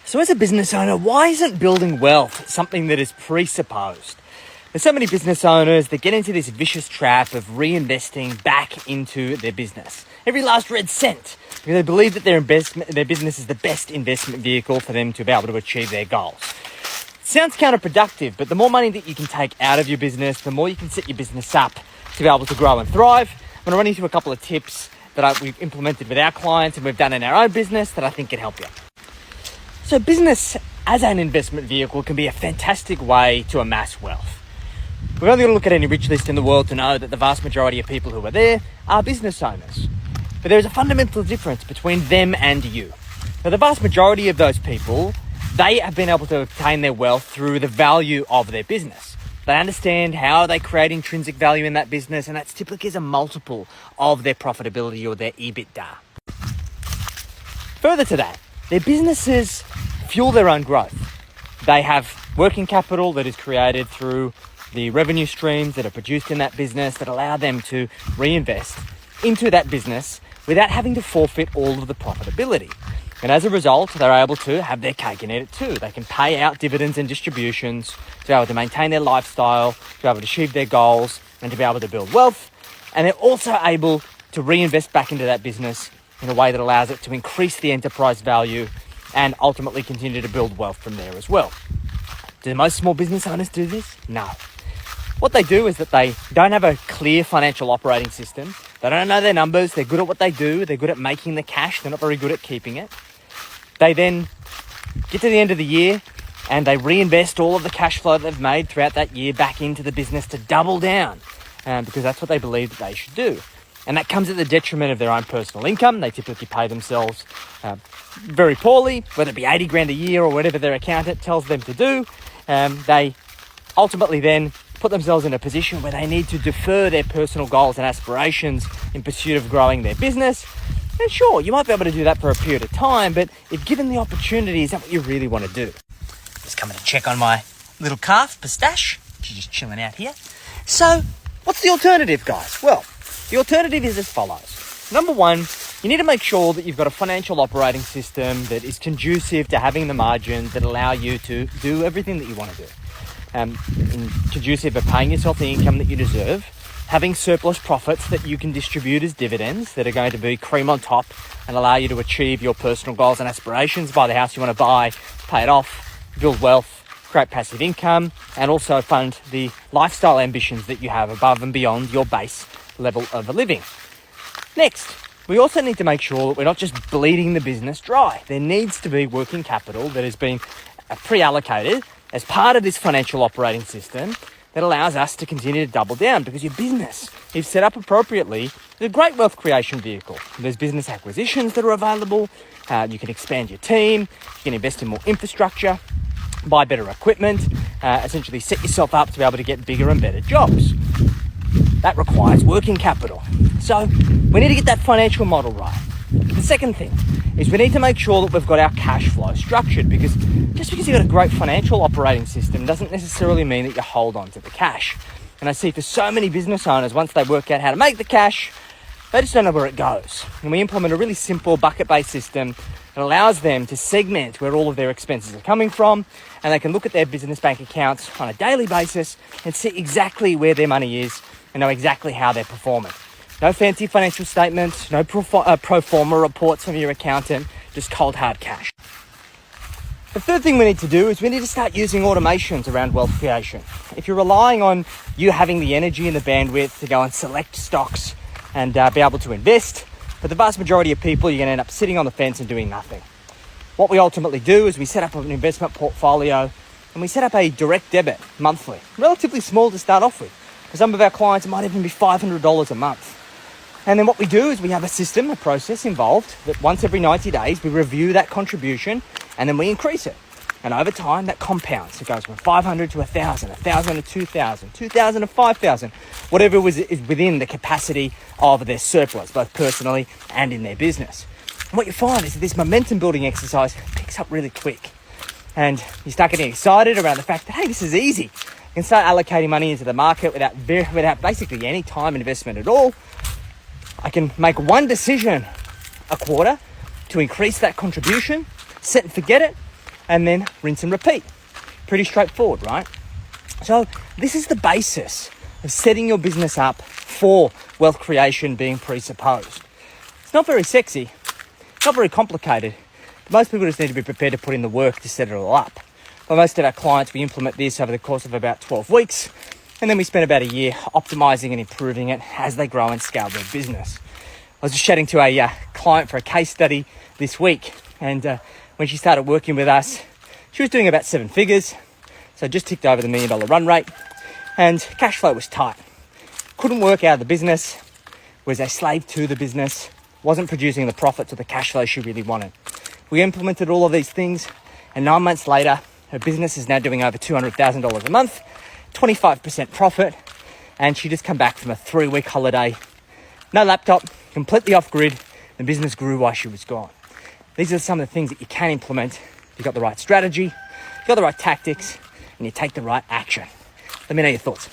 So as a business owner, why isn't building wealth something that is presupposed? There's so many business owners that get into this vicious trap of reinvesting back into their business. Every last red cent, because they believe that their business is the best investment vehicle for them to be able to achieve their goals. It sounds counterproductive, but the more money that you can take out of your business, the more you can set your business up to be able to grow and thrive. I'm going to run you through a couple of tips that we've implemented with our clients and we've done in our own business that I think can help you. So business as an investment vehicle can be a fantastic way to amass wealth. We've only got to look at any rich list in the world to know that the vast majority of people who are there are business owners. But there is a fundamental difference between them and you. Now, the vast majority of those people, they have been able to obtain their wealth through the value of their business. They understand how they create intrinsic value in that business, and that's typically as a multiple of their profitability or their EBITDA. Further to that, their businesses fuel their own growth. They have working capital that is created through the revenue streams that are produced in that business that allow them to reinvest into that business without having to forfeit all of the profitability. And as a result, they're able to have their cake and eat it too. They can pay out dividends and distributions to be able to maintain their lifestyle, to be able to achieve their goals, and to be able to build wealth. And they're also able to reinvest back into that business in a way that allows it to increase the enterprise value and ultimately continue to build wealth from there as well. Do most small business owners do this? No. What they do is that they don't have a clear financial operating system. They don't know their numbers. They're good at what they do. They're good at making the cash. They're not very good at keeping it. They then get to the end of the year and they reinvest all of the cash flow that they've made throughout that year back into the business to double down because that's what they believe that they should do. And that comes at the detriment of their own personal income. They typically pay themselves very poorly, whether it be 80 grand a year or whatever their accountant tells them to do. They ultimately then put themselves in a position where they need to defer their personal goals and aspirations in pursuit of growing their business. And sure, you might be able to do that for a period of time, but if given the opportunity, is that what you really want to do? Just coming to check on my little calf, Pistache. She's just chilling out here. So, what's the alternative, guys? Well, the alternative is as follows. Number one, you need to make sure that you've got a financial operating system that is conducive to having the margins that allow you to do everything that you want to do. Conducive of paying yourself the income that you deserve, having surplus profits that you can distribute as dividends that are going to be cream on top and allow you to achieve your personal goals and aspirations, buy the house you want to buy, pay it off, build wealth, create passive income, and also fund the lifestyle ambitions that you have above and beyond your base level of living. Next, we also need to make sure that we're not just bleeding the business dry. There needs to be working capital that has been pre-allocated as part of this financial operating system that allows us to continue to double down, because your business, if set up appropriately, is a great wealth creation vehicle. There's business acquisitions that are available. You can expand your team. You can invest in more infrastructure, buy better equipment, essentially set yourself up to be able to get bigger and better jobs. That requires working capital. So we need to get that financial model right. The second thing is we need to make sure that we've got our cash flow structured, because just because you've got a great financial operating system doesn't necessarily mean that you hold on to the cash. And I see for so many business owners, once they work out how to make the cash, they just don't know where it goes. And we implement a really simple bucket-based system that allows them to segment where all of their expenses are coming from, and they can look at their business bank accounts on a daily basis and see exactly where their money is and know exactly how they're performing. No fancy financial statements, no pro forma reports from your accountant, just cold hard cash. The third thing we need to do is we need to start using automations around wealth creation. If you're relying on you having the energy and the bandwidth to go and select stocks and be able to invest, for the vast majority of people, you're going to end up sitting on the fence and doing nothing. What we ultimately do is we set up an investment portfolio and we set up a direct debit monthly, relatively small to start off with. For some of our clients, it might even be $500 a month. And then what we do is we have a system, a process involved that once every 90 days, we review that contribution and then we increase it. And over time, that compounds. It goes from 500 to 1,000, 1,000 to 2,000, 2,000 to 5,000, whatever is within the capacity of their surplus, both personally and in their business. And what you find is that this momentum building exercise picks up really quick. And you start getting excited around the fact that, hey, this is easy. You can start allocating money into the market without basically any time investment at all. I can make one decision a quarter to increase that contribution, set and forget it, and then rinse and repeat. Pretty straightforward, right? So this is the basis of setting your business up for wealth creation being presupposed. It's not very sexy, not very complicated. Most people just need to be prepared to put in the work to set it all up. For most of our clients, we implement this over the course of about 12 weeks, and then we spend about a year optimizing and improving it as they grow and scale their business. I was just chatting to a client for a case study this week, and when she started working with us, she was doing about 7 figures, so just ticked over the $1 million run rate, and cash flow was tight. Couldn't work out of the business, was a slave to the business, wasn't producing the profits or the cash flow she really wanted. We implemented all of these things, and 9 months later, her business is now doing over $200,000 a month, 25% profit, and she just come back from a 3-week holiday. No laptop, completely off grid. The business grew while she was gone. These are some of the things that you can implement. You've got the right strategy, you've got the right tactics, and you take the right action. Let me know your thoughts.